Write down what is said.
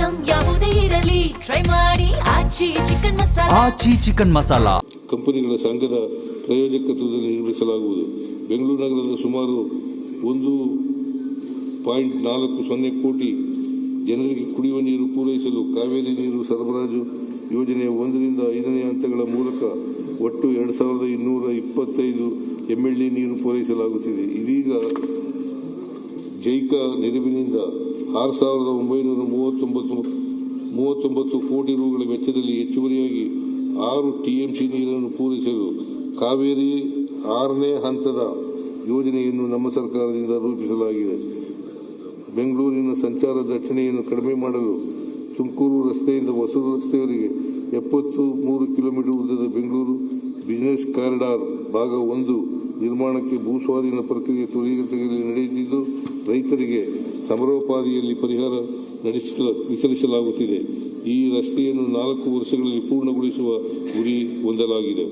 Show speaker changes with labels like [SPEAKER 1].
[SPEAKER 1] Item ಯಾವುದೇ ಇರಲಿ try ಮಾಡಿ ಆಚಿ ಚಿಕನ್ ಮಸಾಲಾ.
[SPEAKER 2] ಕಂಪನಿಗಳ ಸಂಘದ ಪ್ರಾಯೋಜಕತ್ವದಲ್ಲಿ ನಿರ್ಮಿಸಲಾಗುವುದು. ಬೆಂಗಳೂರು ನಗರದ ಸುಮಾರು 1.40 ಕೋಟಿ ಜನರಿಗೆ ಕುಡಿಯುವ ನೀರು ಪೂರೈಸಲು ಕಾವೇರಿ ನೀರು ಸರಬರಾಜು ಯೋಜನೆಯ 1 ರಿಂದ 5ನೇ ಹಂತಗಳ ಮೂಲಕ ಒಟ್ಟು 2225 MLD ನೀರು ಪೂರೈಸಲಾಗುತ್ತಿದೆ. ಇದೀಗ ಜೈಕಾ ನೆರವಿನಿಂದ 6,939 ಕೋಟಿ ರುಗಳ ವೆಚ್ಚದಲ್ಲಿ ಹೆಚ್ಚುವರಿಯಾಗಿ 6 TMC ನೀರನ್ನು ಪೂರೈಸಲು ಕಾವೇರಿ 6ನೇ ಹಂತದ ಯೋಜನೆಯನ್ನು ನಮ್ಮ ಸರ್ಕಾರದಿಂದ ರೂಪಿಸಲಾಗಿದೆ. ಬೆಂಗಳೂರಿನ ಸಂಚಾರ ದಟ್ಟಣೆಯನ್ನು ಕಡಿಮೆ ಮಾಡಲು ತುಮಕೂರು ರಸ್ತೆಯಿಂದ ಹೊಸೂರು ರಸ್ತೆಯವರೆಗೆ 73 ಕಿಲೋಮೀಟರ್ ಉದ್ದದ ಬೆಂಗಳೂರು ಬಿಸಿನೆಸ್ ಕಾರಿಡಾರ್ ಭಾಗ 1 ನಿರ್ಮಾಣಕ್ಕೆ ಭೂಸ್ವಾಧೀನ ಪ್ರಕ್ರಿಯೆ ತ್ವರಿತಗತಿಯಲ್ಲಿ ನಡೆಯುತ್ತಿದ್ದು, ರೈತರಿಗೆ ಸಮರೋಪಾದಿಯಲ್ಲಿ ಪರಿಹಾರ ವಿತರಿಸಲಾಗುತ್ತಿದೆ. ಈ ರಸ್ತೆಯನ್ನು 4 ವರ್ಷಗಳಲ್ಲಿ ಪೂರ್ಣಗೊಳಿಸುವ ಗುರಿ ಹೊಂದಲಾಗಿದೆ.